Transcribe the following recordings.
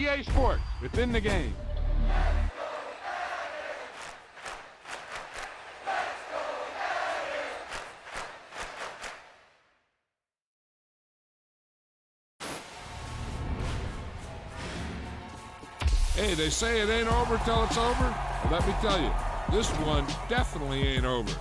EA Sports. It's in the game. Hey, they say it ain't over till it's over. Well, let me tell you, this one definitely ain't over.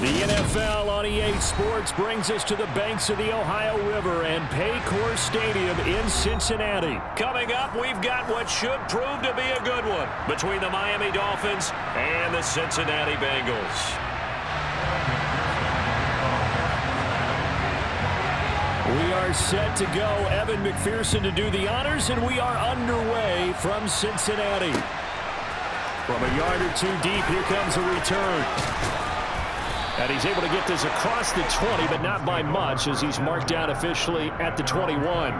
The NFL on EA Sports brings us to the banks of the Ohio River and Paycor Stadium in Cincinnati. Coming up, we've got what should prove to be a good one between the Miami Dolphins and the Cincinnati Bengals. We are set to go. Evan McPherson to do the honors, and we are underway from Cincinnati. From a yard or two deep, here comes a return. And he's able to get this across the 20, but not by much, as he's marked down officially at the 21.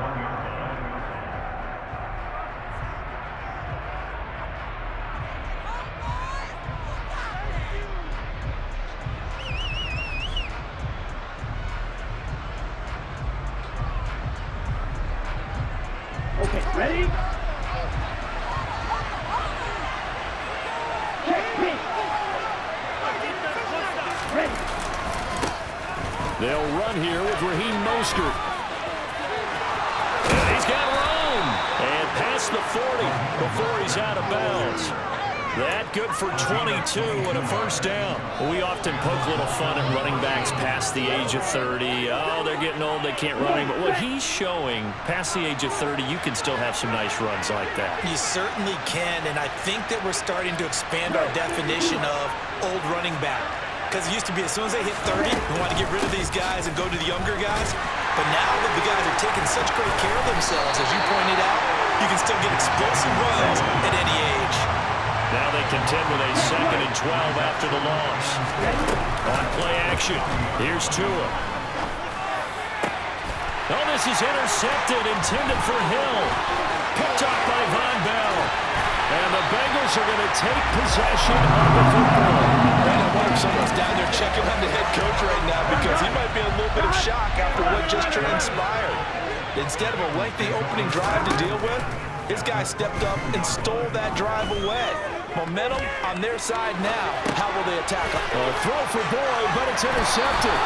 Okay, ready? They'll run here with Raheem Mostert. And he's got room. And past the 40 before he's out of bounds. That good for 22 and a first down. We often poke a little fun at running backs past the age of 30. Oh, they're getting old, they can't run anymore. What he's showing, past the age of 30, you can still have some nice runs like that. You certainly can, and I think that we're starting to expand our definition of old running back. Because it used to be as soon as they hit 30, we want to get rid of these guys and go to the younger guys. But now that the guys are taking such great care of themselves, as you pointed out, you can still get explosive runs at any age. Now they contend with a 2nd and 12 after the loss. On play action, here's Tua. Oh, this is intercepted, intended for Hill. Picked up by Von Bell. And the Bengals are going to take possession of the football. And I wonder if someone's down there checking on the head coach right now, because he might be in a little bit of shock after what just transpired. Instead of a lengthy opening drive to deal with, his guy stepped up and stole that drive away. Momentum on their side now. How will they attack him? Throw for Boyd, but it's intercepted.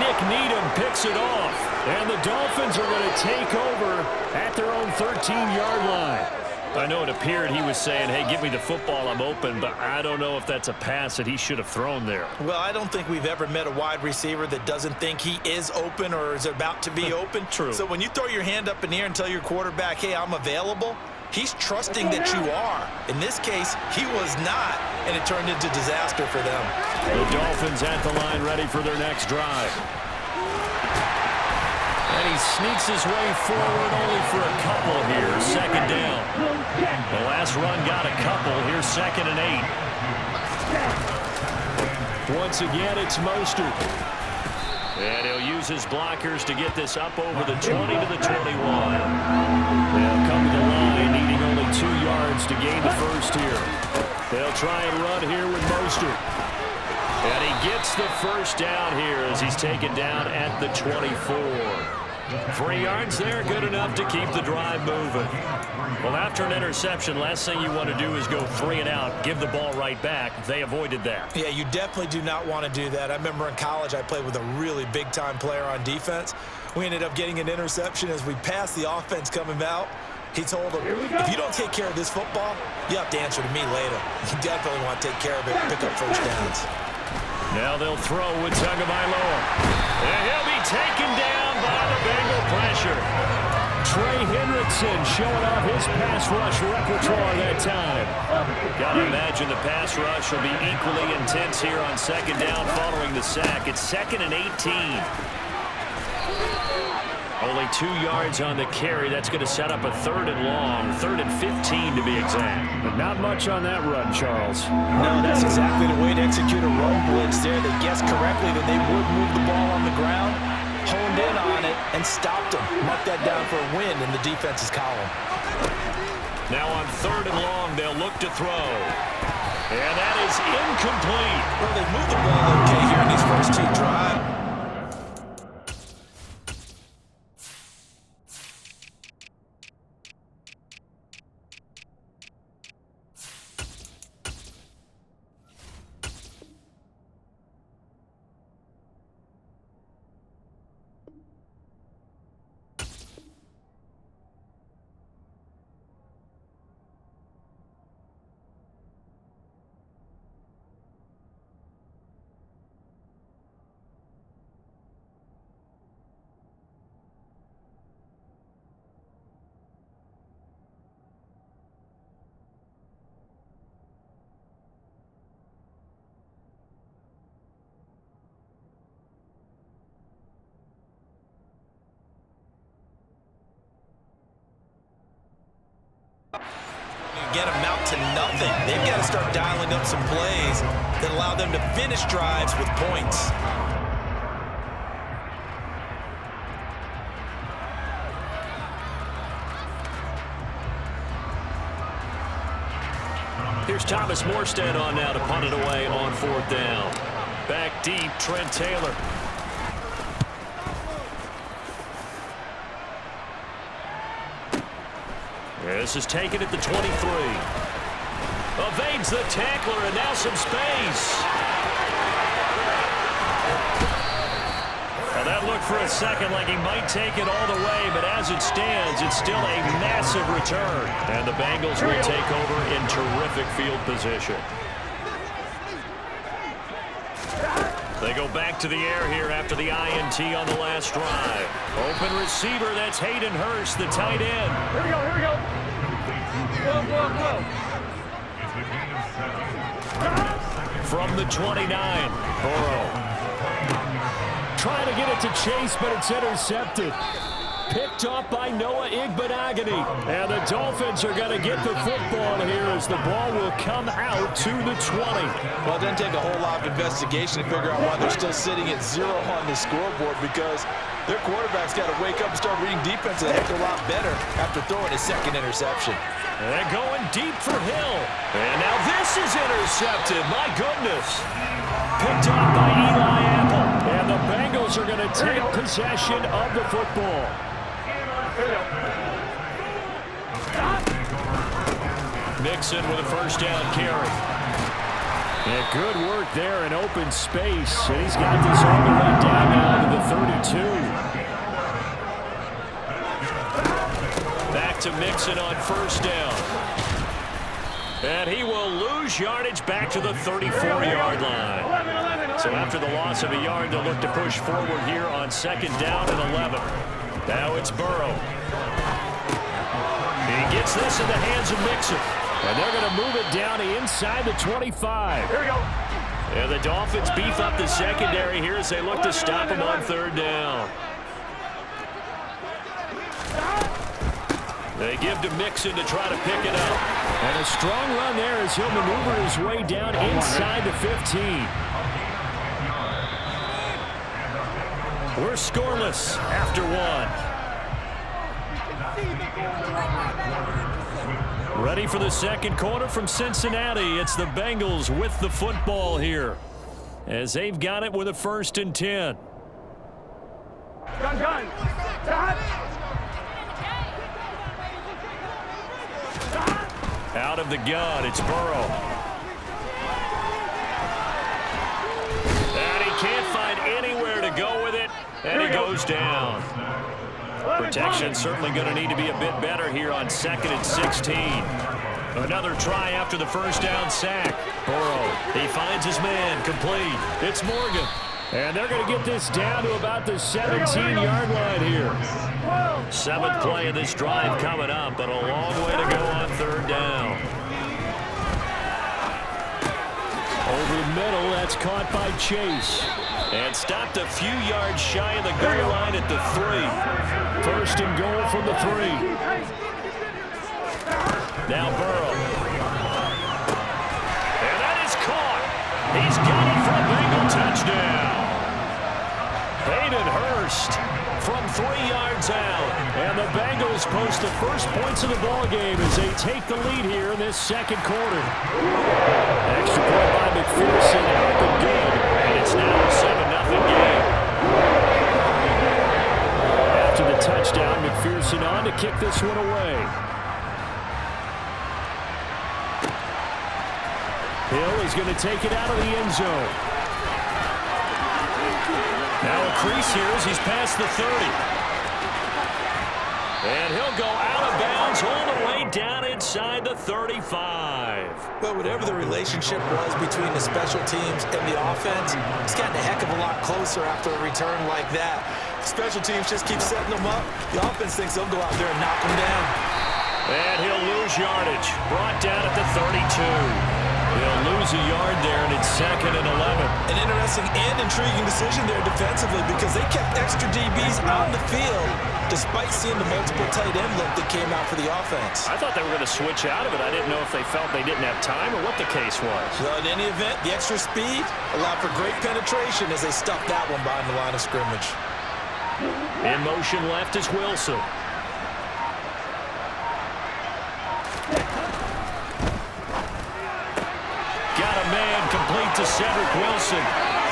Nick Needham picks it off. And the Dolphins are going to take over at their own 13-yard line. I know it appeared he was saying, hey, give me the football, I'm open, but I don't know if that's a pass that he should have thrown there. Well, I don't think we've ever met a wide receiver that doesn't think he is open or is about to be open. True. So when you throw your hand up in the air and tell your quarterback, hey, I'm available, he's trusting that you are. In this case, he was not, and it turned into disaster for them. The Dolphins at the line ready for their next drive. And he sneaks his way forward only for a couple here. 2nd down. The last run got a couple. Here's 2nd and 8. Once again, it's Mostert. And he'll use his blockers to get this up over the 20 to the 21. They'll come to the line, needing only 2 yards to gain the first here. They'll try and run here with Mostert. And he gets the first down here as he's taken down at the 24. 3 yards there, good enough to keep the drive moving. Well, after an interception, last thing you want to do is go 3 and out, give the ball right back. They avoided that. Yeah, you definitely do not want to do that. I remember in college I played with a really big-time player on defense. We ended up getting an interception as we passed the offense coming out. He told him, if you don't take care of this football, you have to answer to me later. You definitely want to take care of it, pick up first downs. Now they'll throw with Tagovailoa. And he'll be taken down by the Bengal pressure. Trey Hendrickson showing off his pass rush repertoire that time. Got to imagine the pass rush will be equally intense here on second down following the sack. It's 2nd and 18. Only 2 yards on the carry. That's going to set up a 3rd and long, 3rd and 15 to be exact. But not much on that run, Charles. No, that's exactly the way to execute a run blitz there. They guessed correctly that they would move the ball on the ground, honed in on it, and stopped them. Mark that down for a win in the defense's column. Now on 3rd and long, they'll look to throw. And that is incomplete. Well, they moved the ball okay here in these first 2 drives. Get them out to nothing. They've got to start dialing up some plays that allow them to finish drives with points. Here's Thomas Morstead on now to punt it away on 4th down. Back deep, Trent Taylor. This is taken at the 23. Evades the tackler, and now some space. Now that looked for a second like he might take it all the way, but as it stands, it's still a massive return. And the Bengals will take over in terrific field position. They go back to the air here after the INT on the last drive. Open receiver, that's Hayden Hurst, the tight end. Here we go, here we go. Whoa. From the 29, Burrow. Trying to get it to Chase, but it's intercepted. Picked off by Noah Igbenogany. And the Dolphins are going to get the football here as the ball will come out to the 20. Well, it doesn't take a whole lot of investigation to figure out why they're still sitting at 0 on the scoreboard, because their quarterback's got to wake up and start reading defense a heck of a lot better after throwing his 2nd interception. And going deep for Hill. And now this is intercepted. My goodness. Picked off by Eli Apple. And the Bengals are going to take possession of the football. Mixon with a 1st down carry. And good work there in open space. And he's got this all the way down now to the 32. Back to Mixon on 1st down. And he will lose yardage back to the 34-yard line. So after the loss of a yard, they'll look to push forward here on 2nd down and 11. Now it's Burrow. He gets this in the hands of Mixon. And they're going to move it down inside the 25. Here we go. And the Dolphins beef up the secondary here as they look to stop him on 3rd down. They give to Mixon to try to pick it up. And a strong run there as he'll maneuver his way down inside the 15. We're scoreless after 1. Ready for the 2nd quarter from Cincinnati. It's the Bengals with the football here as they've got it with a 1st and 10. Gun. Out of the gun, it's Burrow. And he can't find anywhere to go with it. And he goes goes down. Protection certainly going to need to be a bit better here on 2nd and 16. Another try after the first down sack. Burrow, he finds his man, complete. It's Morgan. And they're going to get this down to about the 17-yard line here. 7th play of this drive coming up, but a long way to go on 3rd down. Over the middle, that's caught by Chase. And stopped a few yards shy of the goal line at the 3. 1st and goal from the 3. Now Burrow. And that is caught. He's got it for a Bengal touchdown. Hayden Hurst from 3 yards out. And the Bengals post the first points of the ballgame as they take the lead here in this 2nd quarter. Extra point by McPherson out the good. And it's now a 7-0 game. After the touchdown, McPherson on to kick this one away. Hill is going to take it out of the end zone. Now a crease here as he's past the 30. And he'll go out of bounds all the way down inside the 35. Well, whatever the relationship was between the special teams and the offense, it's gotten a heck of a lot closer after a return like that. Special teams just keep setting them up. The offense thinks they'll go out there and knock them down. And he'll lose yardage. Brought down at the 32. They'll lose a yard there, and it's 2nd and 11. An interesting and intriguing decision there defensively because they kept extra DBs on the field despite seeing the multiple tight end look that came out for the offense. I thought they were going to switch out of it. I didn't know if they felt they didn't have time or what the case was. Well, in any event, the extra speed allowed for great penetration as they stuffed that one behind the line of scrimmage. In motion left is Wilson. Got a man complete to Cedric Wilson.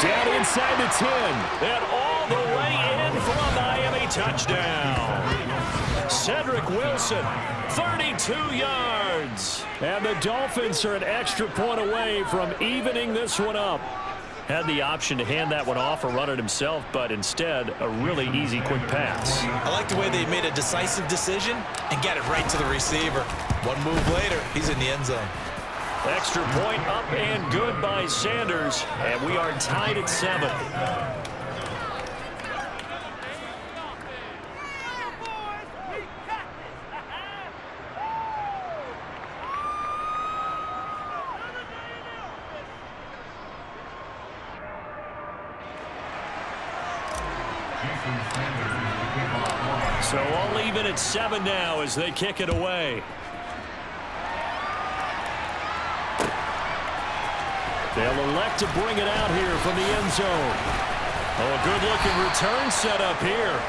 Down inside the 10. And all the way in for a Miami touchdown. Cedric Wilson, 32 yards. And the Dolphins are an extra point away from evening this one up. Had the option to hand that one off or run it himself, but instead, a really easy, quick pass. I like the way they made a decisive decision and got it right to the receiver. One move later, he's in the end zone. Extra point up and good by Sanders, and we are tied at 7. So all even at 7 now as they kick it away. They'll elect to bring it out here from the end zone. Oh, a good-looking return set up here.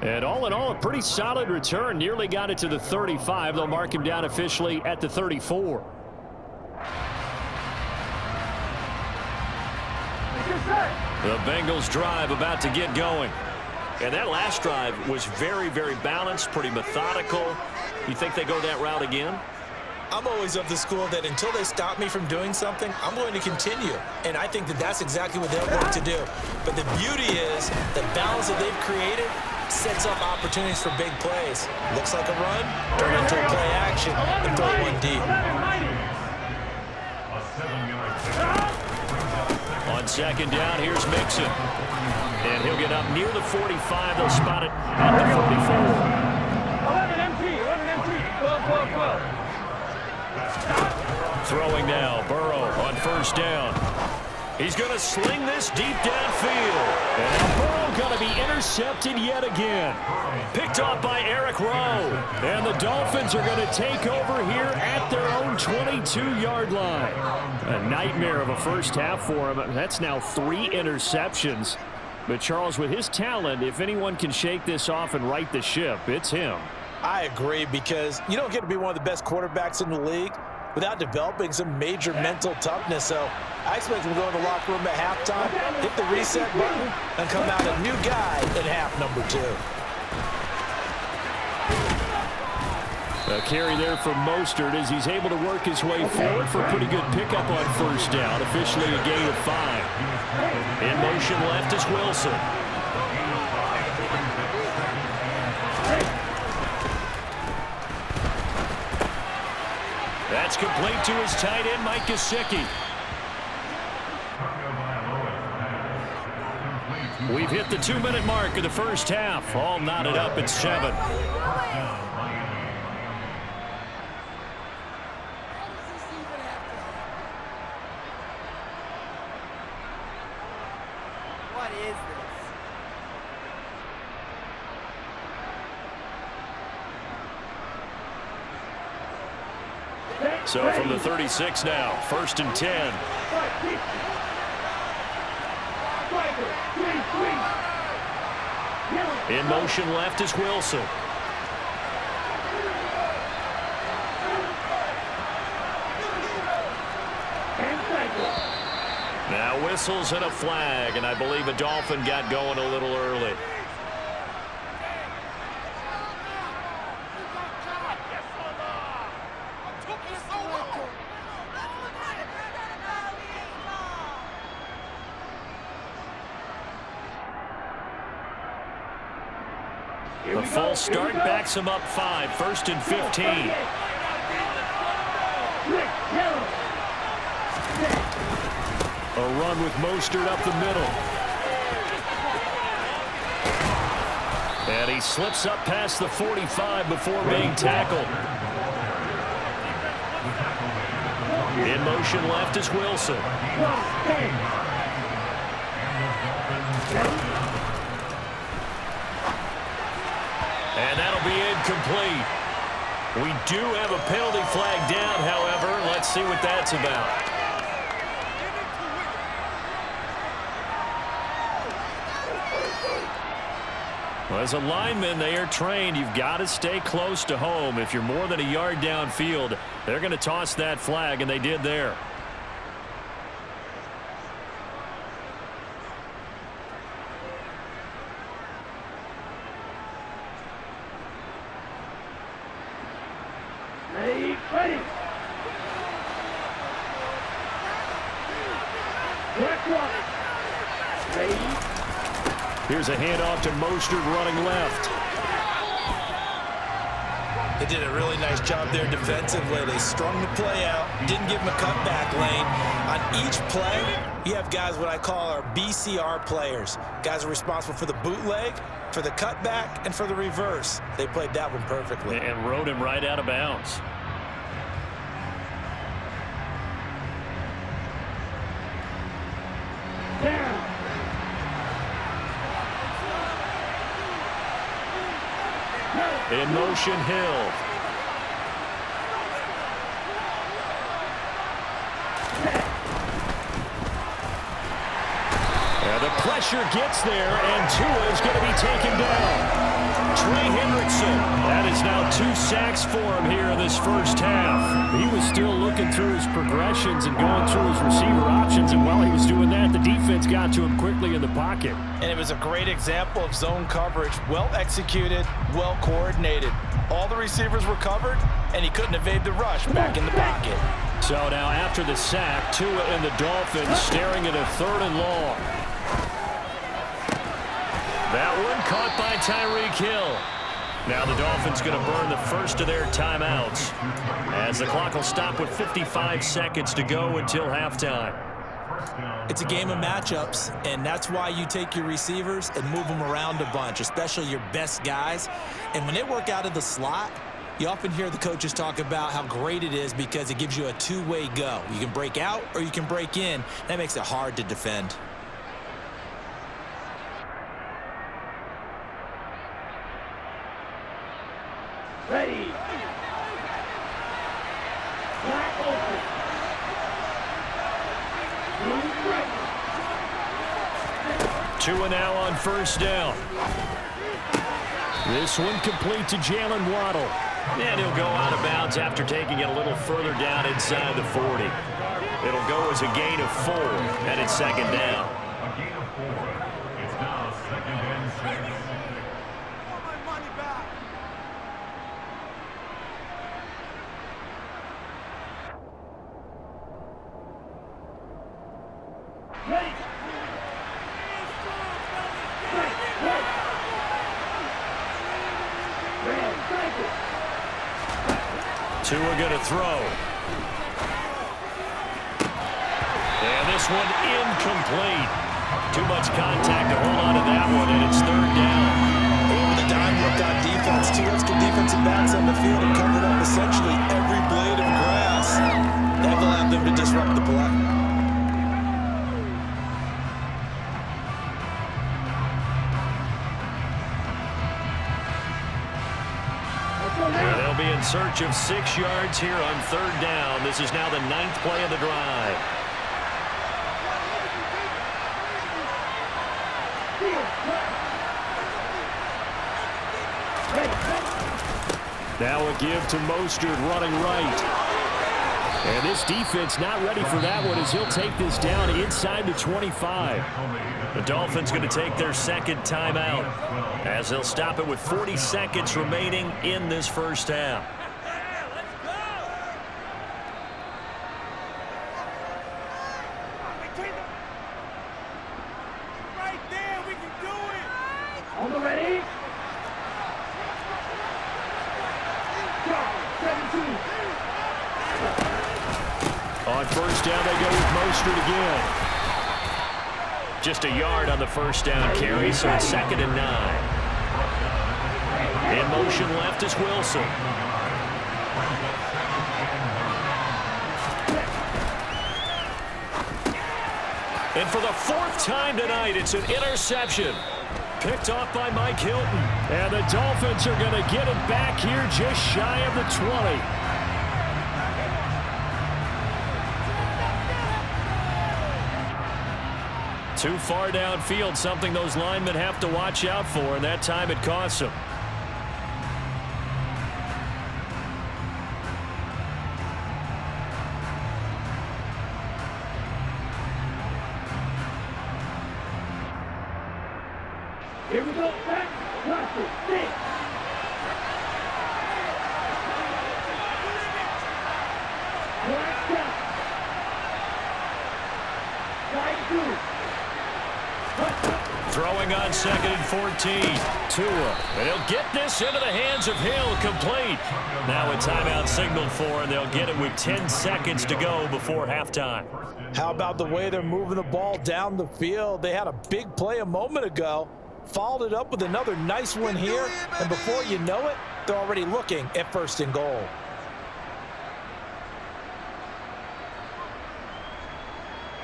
And all in all, a pretty solid return. Nearly got it to the 35. They'll mark him down officially at the 34. The Bengals drive about to get going. And that last drive was very, very balanced, pretty methodical. You think they go that route again? I'm always of the school that until they stop me from doing something, I'm going to continue. And I think that that's exactly what they're going to do. But the beauty is the balance that they've created sets up opportunities for big plays. Looks like a run, turn into a play action, and throw one deep. On 2nd down, here's Mixon. And he'll get up near the 45. They'll spot it at the 44. Throwing now, Burrow on 1st down. He's going to sling this deep downfield. And Burrow going to be intercepted yet again. Picked off by Eric Rowe. And the Dolphins are going to take over here at their own 22-yard line. A nightmare of a first half for him. That's now 3 interceptions. But Charles, with his talent, if anyone can shake this off and right the ship, it's him. I agree, because you don't get to be one of the best quarterbacks in the league without developing some major mental toughness. So I expect him to go in the locker room at halftime, hit the reset button, and come out a new guy in half number 2. A carry there from Mostert as he's able to work his way forward for a pretty good pickup on 1st down. Officially a gain of 5. In motion left is Wilson. It's complete to his tight end, Mike Gesicki. We've hit the 2-minute mark of the first half. All knotted up at 7. What is this? So from the 36 now, 1st and 10. In motion left is Wilson. Now whistles and a flag, and I believe a Dolphin got going a little early. The false start backs him up 5, 1st and 15. A run with Mostert up the middle. And he slips up past the 45 before being tackled. In motion left is Wilson. And that'll be incomplete. We do have a penalty flag down, however. Let's see what that's about. Well, as a lineman, they are trained. You've got to stay close to home. If you're more than a yard downfield, they're going to toss that flag, and they did there. Here's a handoff to Mostert running left. They did a really nice job there defensively. They strung the play out, didn't give him a cutback lane. On each play, you have guys what I call our BCR players. Guys are responsible for the bootleg, for the cutback, and for the reverse. They played that one perfectly. And rode him right out of bounds. In motion, Hill. And the pressure gets there, and Tua is going to be taken down. Trey Hendrickson. That is now 2 sacks for him here in this first half. He was still looking through his progressions and going through his receiver options, and while he was doing that, the defense got to him quickly in the pocket. And it was a great example of zone coverage. Well executed, well coordinated. All the receivers were covered, and he couldn't evade the rush back in the pocket. So now after the sack, Tua and the Dolphins staring at a 3rd and long. That one caught by Tyreek Hill. Now the Dolphins going to burn the first of their timeouts, as the clock will stop with 55 seconds to go until halftime. It's a game of matchups, and that's why you take your receivers and move them around a bunch, especially your best guys. And when they work out of the slot, you often hear the coaches talk about how great it is because it gives you a two-way go. You can break out or you can break in. That makes it hard to defend. Ready. Tua now on 1st down. This one complete to Jalen Waddle. And he'll go out of bounds after taking it a little further down inside the 40. It'll go as a gain of 4, and it's 2nd down. A gain of 4. It's now 2nd and 6. Tua going to throw. And this one incomplete. Too much contact to hold on to that one, and it's third down. Over the dime look on defense. Two extra defensive backs on the field and covered up essentially every blade of grass. That allowed them to disrupt the play. They'll be in search of 6 yards here on third down. This is now the 9th play of the drive. Now a give to Mostert running right. And this defense not ready for that one as he'll take this down inside the 25. The Dolphins going to take their second timeout as they'll stop it with 40 seconds remaining in this first half. Right there, we can do it. On the ready. 17. On first down, they go with Mostert again. Just a yard on the first down carry, so it's 2nd and 9. In motion left is Wilson. And for the 4th time tonight, it's an interception. Picked off by Mike Hilton. And the Dolphins are going to get it back here just shy of the 20. Too far downfield, something those linemen have to watch out for, and that time it costs them. Here we go. Back. Left it. Six. Black down. Side 2. Throwing on 2nd and 14. Tua. And he'll get this into the hands of Hill, complete. Now a timeout signaled for, and they'll get it with 10 seconds to go before halftime. How about the way they're moving the ball down the field? They had a big play a moment ago. Followed it up with another nice one here, and before you know it, they're already looking at 1st and goal.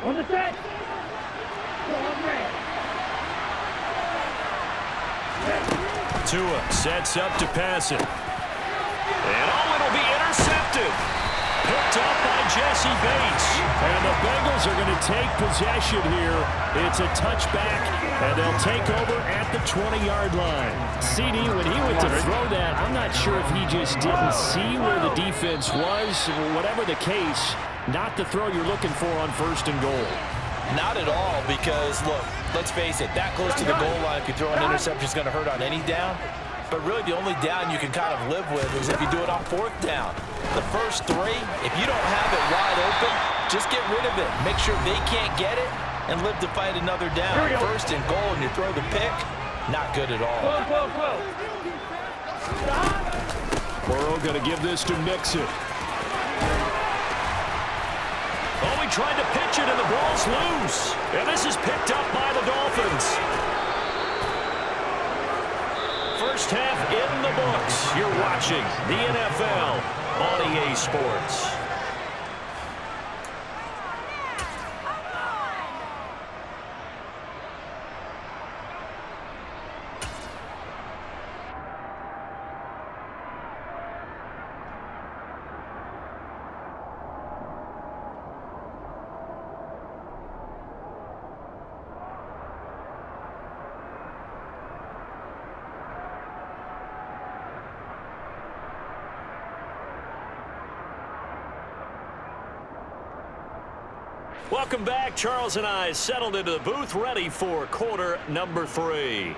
On the set. On red. Tua sets up to pass it. And it'll be intercepted. Picked up by Jesse Bates. And the Bengals are going to take possession here. It's a touchback, and they'll take over at the 20-yard line. CD, when he went to throw that, I'm not sure if he just didn't see where the defense was. Whatever the case, not the throw you're looking for on 1st and goal. Not at all, because, look, let's face it, that close to the goal line, if you throw an interception, is going to hurt on any down. But really, the only down you can kind of live with is if you do it on 4th down. The first 3, if you don't have it wide open, just get rid of it. Make sure they can't get it and live to fight another down. 1st and goal, and you throw the pick, not good at all. Burrow going to give this to Mixon. Oh, he tried to pitch it, and the ball's loose. And this is picked up by the Dolphins. First half in the books. You're watching the NFL on EA Sports. Welcome back. Charles and I settled into the booth, ready for quarter number 3.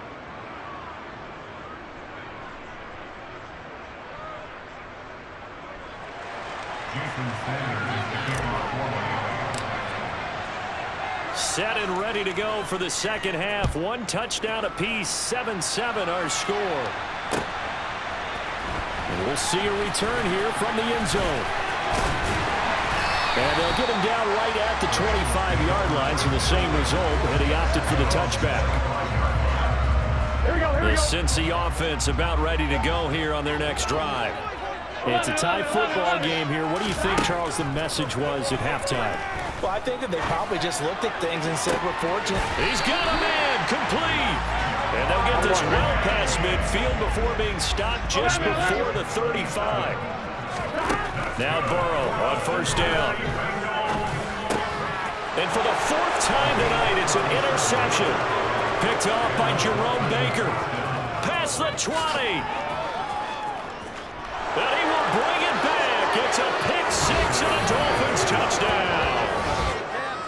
Set and ready to go for the second half. 1 touchdown apiece, 7-7 our score. And we'll see a return here from the end zone. And they'll get him down right at the 25-yard line, so the same result, and he opted for the touchback. The Cincy offense about ready to go here on their next drive. It's a tie football game here. What do you think, Charles, the message was at halftime? Well, I think that they probably just looked at things and said, we're fortunate. He's got a man, complete. And they'll get this well past midfield before being stopped just before the 35. Now Burrow on first down. And for the fourth time tonight, it's an interception. Picked off by Jerome Baker. Past the 20. And he will bring it back. It's a pick six and a Dolphins touchdown.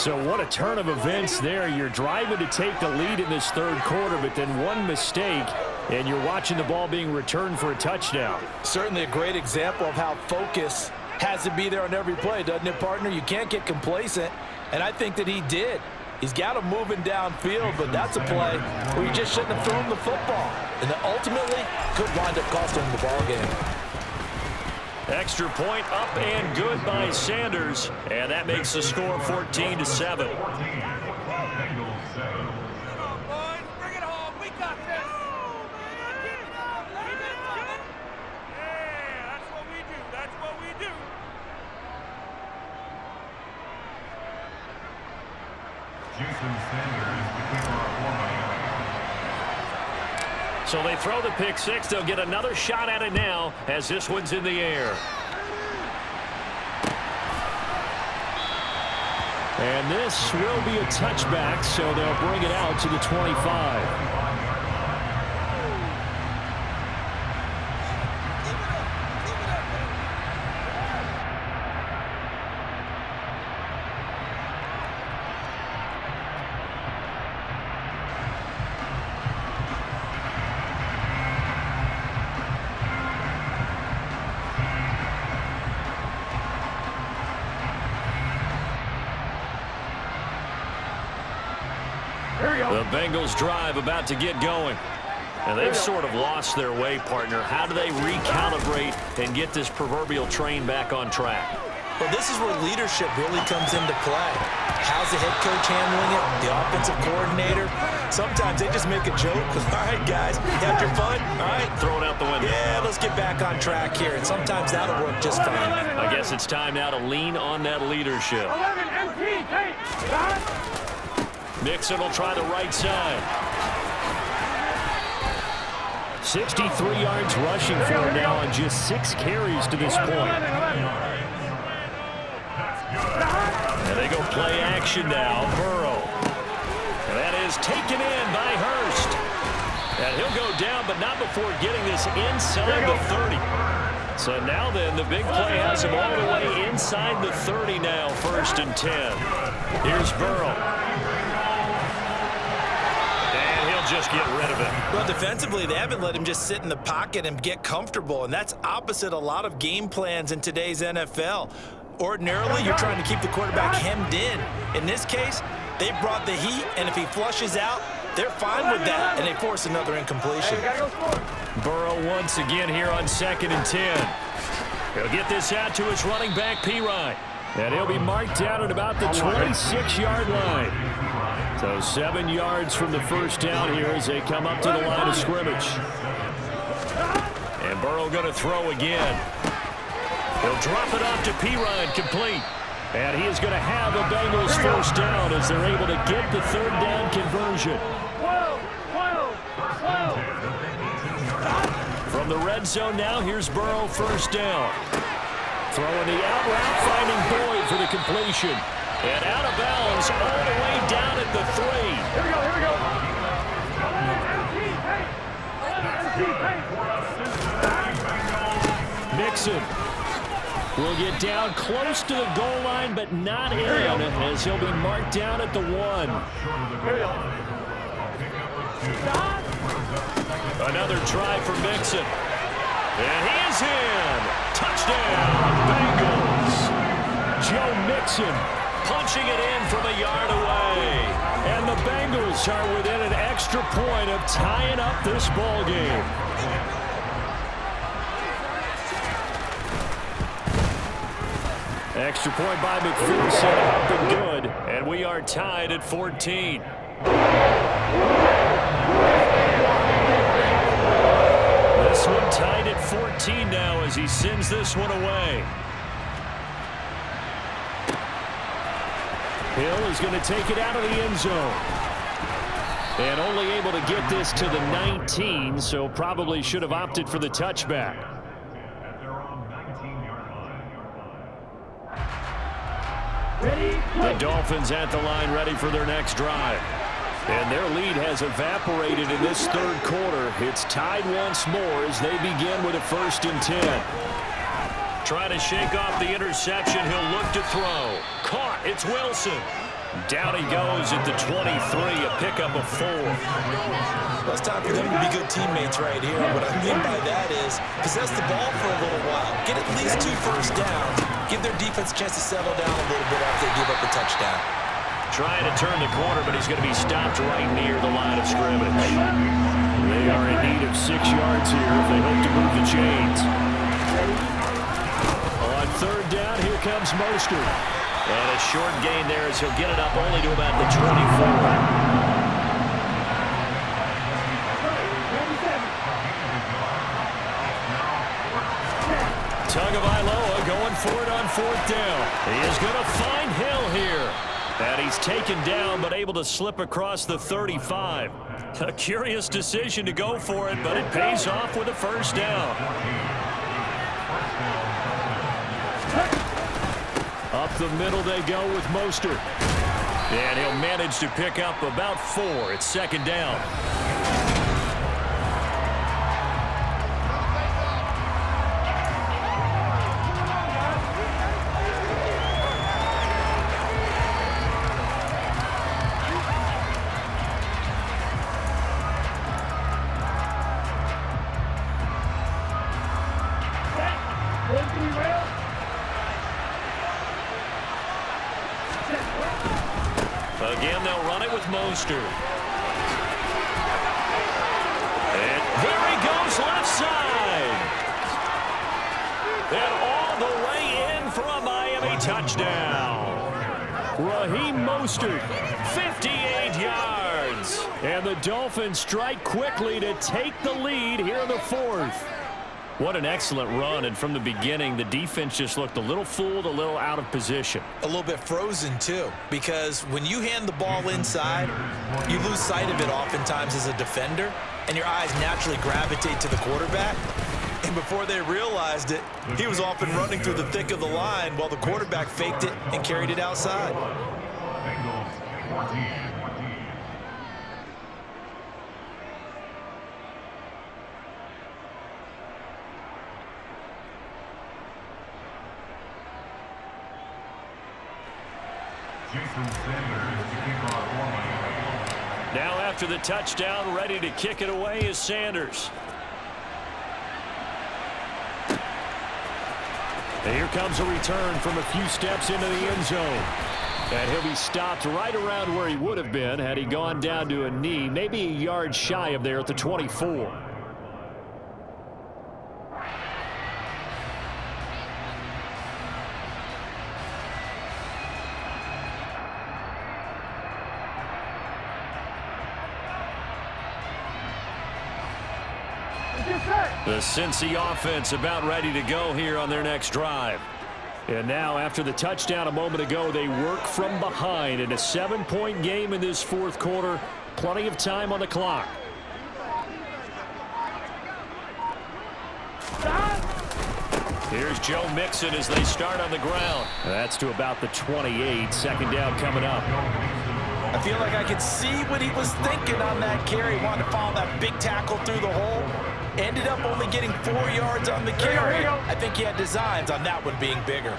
So what a turn of events there. You're driving to take the lead in this third quarter, but then one mistake, and you're watching the ball being returned for a touchdown. Certainly a great example of how focus has to be there on every play, doesn't it, partner? You can't get complacent, and I think that he did. He's got him moving downfield, but that's a play where you just shouldn't have thrown the football. And that ultimately could wind up costing him the ball game. Extra point up and good by Sanders. And that makes the score 14-7. So they throw the pick six. They'll get another shot at it now as this one's in the air. And this will be a touchback, so they'll bring it out to the 25. The Bengals drive about to get going. And they've sort of lost their way, partner. How do they recalibrate and get this proverbial train back on track? Well, this is where leadership really comes into play. How's the head coach handling it? The offensive coordinator? Sometimes they just make a joke. All right, guys, you had your fun? All right. Throw it out the window. Yeah, let's get back on track here. And sometimes that'll work just fine. I guess it's time now to lean on that leadership. Mixon will try the right side. 63 yards rushing for him now on just 6 carries to this point. And they go play action now. Burrow. And that is taken in by Hurst. And he'll go down, but not before getting this inside the 30. So now then, the big play has him all the way inside the 30 now, 1st and 10. Here's Burrow. Just get rid of it. Well, defensively, they haven't let him just sit in the pocket and get comfortable, and that's opposite a lot of game plans in today's NFL. Ordinarily, you're trying to keep the quarterback hemmed in. In this case, they brought the heat, and if he flushes out, they're fine with that, and they force another incompletion. Burrow once again here on 2nd and 10. He'll get this out to his running back, Pirine. And he'll be marked down at about the 26-yard line. So 7 yards from the first down here as they come up to the line of scrimmage. And Burrow going to throw again. He'll drop it off to Pirine, complete. And he is going to have a Bengals first down as they're able to get the 3rd down conversion. From the red zone now, here's Burrow, 1st down. Throwing the out route, finding Boyd for the completion. And out of bounds all the way down at the 3. Mixon will get down close to the goal line, but not in, as he'll be marked down at the 1. Another try for Mixon. And he is in. Touchdown, Bengals. Joe Mixon punching it in from a yard away. And the Bengals are within an extra point of tying up this ball game. Extra point by McPherson, up and good. And we are tied at 14. This one tied at 14 now as he sends this one away. Hill is going to take it out of the end zone. And only able to get this to the 19, so probably should have opted for the touchback. The Dolphins at the line ready for their next drive. And their lead has evaporated in this third quarter. It's tied once more as they begin with a 1st and 10. Trying to shake off the interception. He'll look to throw. Caught. It's Wilson. Down he goes at the 23, a pickup of 4. Well, it's time for them to be good teammates right here. What I mean by that is possess the ball for a little while. Get at least 2 first downs. Give their defense a chance to settle down a little bit after they give up a touchdown. Trying to turn the corner, but he's going to be stopped right near the line of scrimmage. They are in need of 6 yards here if they hope to move the chains. On 3rd down, here comes Mostert. And a short gain there as he'll get it up only to about the 24. Tagovailoa going for it on 4th down. He is going to find Hill here. And he's taken down but able to slip across the 35. A curious decision to go for it, but it pays off with a 1st down. Up the middle they go with Mostert. And he'll manage to pick up about 4. It's 2nd down. Again, they'll run it with Mostert. And there he goes left side. And all the way in for a Miami touchdown. Raheem Mostert, 58 yards. And the Dolphins strike quickly to take the lead here in the 4th. What an excellent run, and from the beginning, the defense just looked a little fooled, a little out of position. A little bit frozen, too, because when you hand the ball inside, you lose sight of it oftentimes as a defender, and your eyes naturally gravitate to the quarterback. And before they realized it, he was off and running through the thick of the line while the quarterback faked it and carried it outside. Bengals 14. Now after the touchdown, ready to kick it away is Sanders. And here comes a return from a few steps into the end zone. And he'll be stopped right around where he would have been had he gone down to a knee, maybe a yard shy of there at the 24. The Cincy offense about ready to go here on their next drive. And now after the touchdown a moment ago, they work from behind in a 7-point game in this 4th quarter. Plenty of time on the clock. Here's Joe Mixon as they start on the ground. That's to about the 28. 2nd down coming up. I feel like I could see what he was thinking on that carry. Wanted to follow that big tackle through the hole. Ended up only getting 4 yards on the carry. I think he had designs on that one being bigger.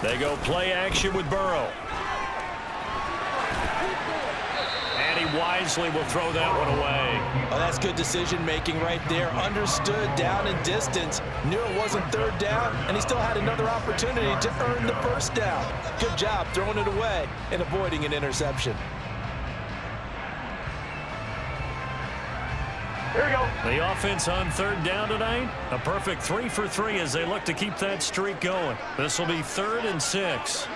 They go play action with Burrow. And he wisely will throw that one away. Oh, that's good decision-making right there. Understood down and distance. Knew it wasn't third down, and he still had another opportunity to earn the first down. Good job throwing it away and avoiding an interception. Here we go. The offense on third down tonight, a perfect 3 for 3 as they look to keep that streak going. This will be 3rd and 6.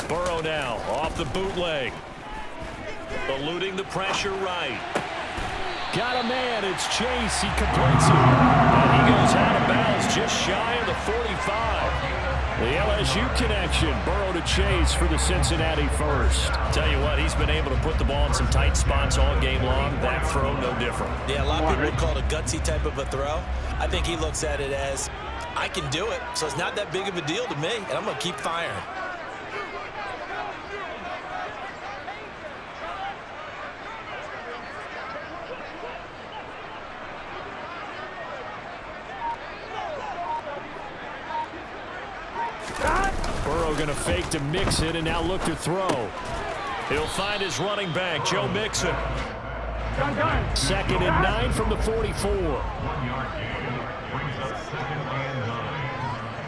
Burrow now off the bootleg. Eluding the pressure right. Got a man. It's Chase. He completes it. And he goes out of bounds just shy of the 45. The LSU connection. Burrow to Chase for the Cincinnati first. Tell you what, he's been able to put the ball in some tight spots all game long. That throw, no different. Yeah, a lot of people would call it a gutsy type of a throw. I think he looks at it as, I can do it, so it's not that big of a deal to me, and I'm going to keep firing. Burrow going to fake to Mixon and now look to throw. He'll find his running back, Joe Mixon. 2nd and 9 from the 44. 1 yard gain brings up 2nd and 9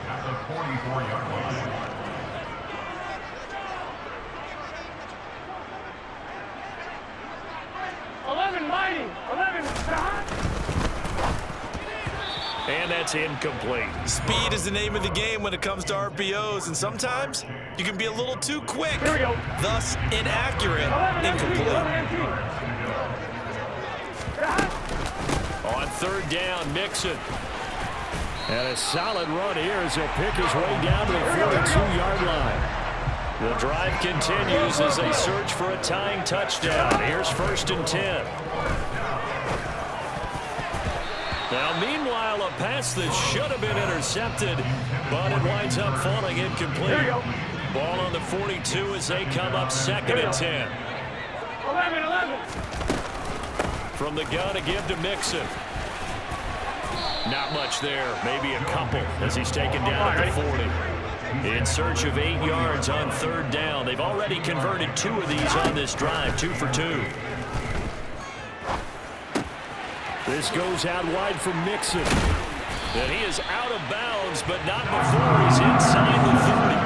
at the 44-yard line. And that's incomplete. Speed is the name of the game when it comes to RPOs, and sometimes you can be a little too quick. Here we go. Thus, inaccurate, incomplete. On third down, Mixon. And a solid run here as he'll pick his way down to the 42-yard line. The drive continues as they search for a tying touchdown. Here's 1st and 10. Now, meanwhile, a pass that should have been intercepted, but it winds up falling incomplete. Ball on the 42 as they come up 2nd and 10. 11. From the gun to give to Mixon. Not much there, maybe a couple as he's taken down at the 40. In search of 8 yards on third down. They've already converted 2 of these on this drive, 2 for 2. This goes out wide for Mixon. And he is out of bounds, but not before he's inside the 30.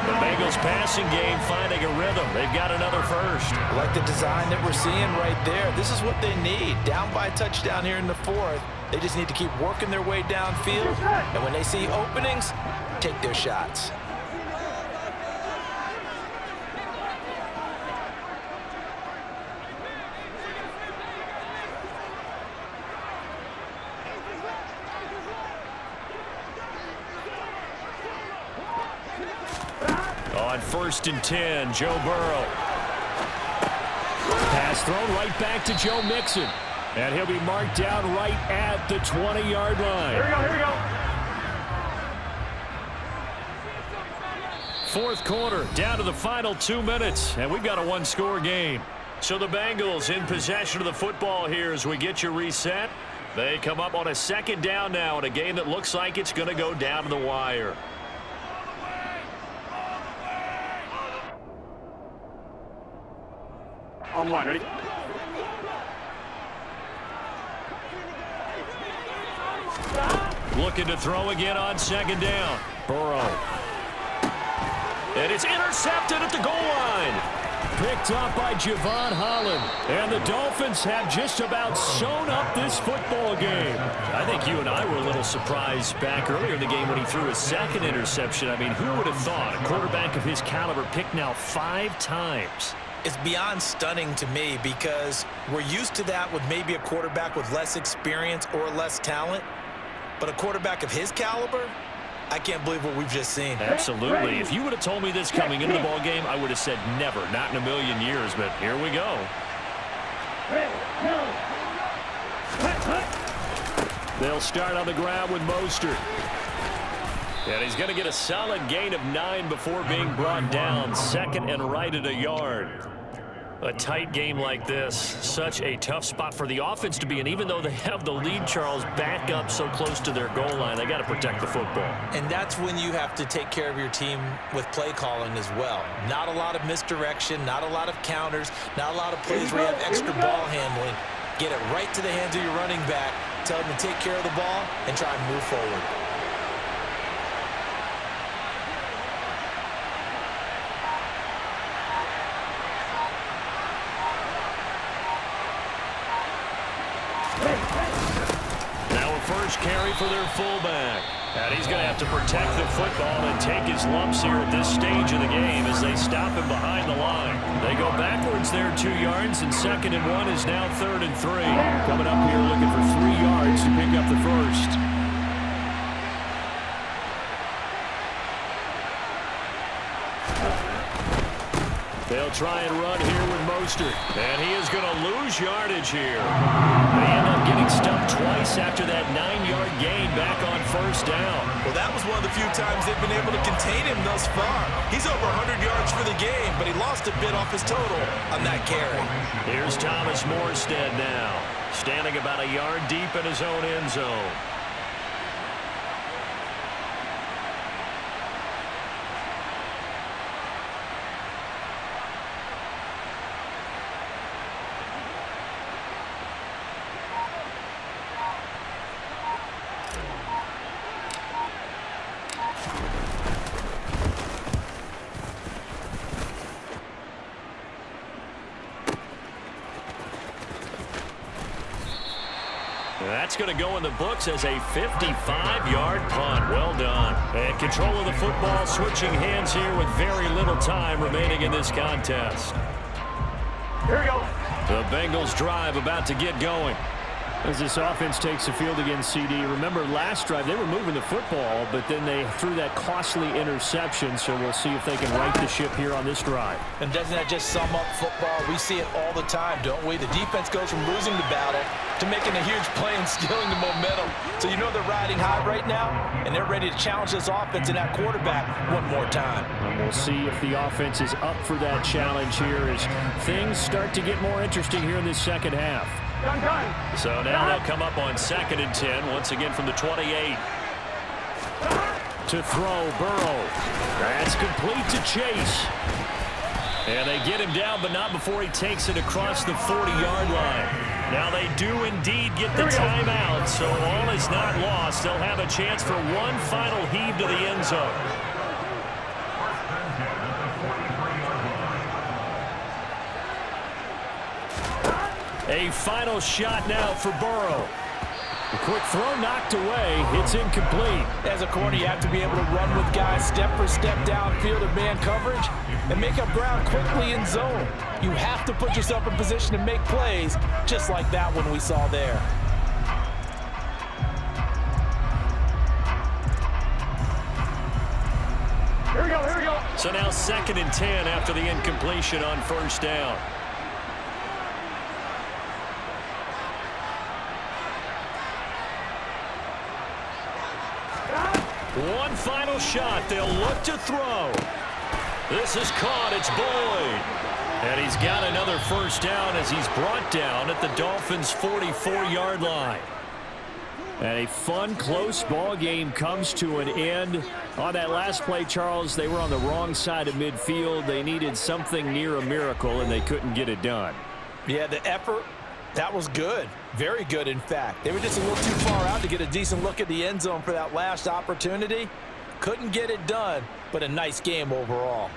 The Bengals passing game finding a rhythm. They've got another first. I like the design that we're seeing right there. This is what they need. Down by a touchdown here in the 4th. They just need to keep working their way downfield. And when they see openings, take their shots. On 1st and 10, Joe Burrow. Pass thrown right back to Joe Mixon. And he'll be marked down right at the 20-yard line. Here we go. 4th quarter, down to the final 2 minutes, and we've got a 1-score game. So the Bengals in possession of the football here as we get you reset. They come up on a 2nd down now in a game that looks like it's going to go down to the wire. On one, ready? Looking to throw again on 2nd down. Burrow. And it's intercepted at the goal line. Picked up by Javon Holland. And the Dolphins have just about sewn up this football game. I think you and I were a little surprised back earlier in the game when he threw his 2nd interception. I mean, who would have thought a quarterback of his caliber picked now 5 times? It's beyond stunning to me because we're used to that with maybe a quarterback with less experience or less talent. But a quarterback of his caliber, I can't believe what we've just seen. Absolutely. If you would have told me this coming into the ball game, I would have said never, not in a million years. But here we go. They'll start on the ground with Mostert. And he's going to get a solid gain of 9 before being brought down. 2nd and right at a yard. A tight game like this, such a tough spot for the offense to be in. Even though they have the lead, Charles, back up so close to their goal line, they got to protect the football. And that's when you have to take care of your team with play calling as well. Not a lot of misdirection, not a lot of counters, not a lot of plays where you have extra ball handling. Get it right to the hands of your running back, tell them to take care of the ball, and try and move forward. First carry for their fullback. And he's going to have to protect the football and take his lumps here at this stage of the game as they stop him behind the line. They go backwards there 2 yards, and 2nd and 1 is now 3rd and 3. Coming up here looking for 3 yards to pick up the first. They'll try and run here with Mostert. And he is going to lose yardage here. They end up getting stumped twice after that 9-yard gain back on 1st down. Well, that was one of the few times they've been able to contain him thus far. He's over 100 yards for the game, but he lost a bit off his total on that carry. Here's Thomas Morstead now, standing about a yard deep in his own end zone. That's going to go in the books as a 55-yard punt. Well done. And control of the football, switching hands here with very little time remaining in this contest. Here we go. The Bengals drive about to get going. As this offense takes the field against CD, remember last drive they were moving the football, but then they threw that costly interception, so we'll see if they can right the ship here on this drive. And doesn't that just sum up football? We see it all the time, don't we? The defense goes from losing the battle to making a huge play and stealing the momentum. So you know they're riding high right now, and they're ready to challenge this offense and that quarterback one more time. And we'll see if the offense is up for that challenge here as things start to get more interesting here in this second half. So now they'll come up on 2nd and 10, once again from the 28. To throw, Burrow. That's complete to Chase. And they get him down, but not before he takes it across the 40-yard line. Now they do indeed get the timeout, so all is not lost. They'll have a chance for one final heave to the end zone. A final shot now for Burrow. A quick throw knocked away. It's incomplete. As a corner, you have to be able to run with guys step for step downfield in man coverage and make up ground quickly in zone. You have to put yourself in position to make plays, just like that one we saw there. Here we go, here we go. So now 2nd and 10 after the incompletion on 1st down. One final shot. They'll look to throw. This is caught. It's Boyd. And he's got another 1st down as he's brought down at the Dolphins' 44-yard line. And a fun, close ball game comes to an end. On that last play, Charles, they were on the wrong side of midfield. They needed something near a miracle, and they couldn't get it done. Yeah, the effort, that was good. Very good, in fact. They were just a little too far out to get a decent look at the end zone for that last opportunity. Couldn't get it done, but a nice game overall.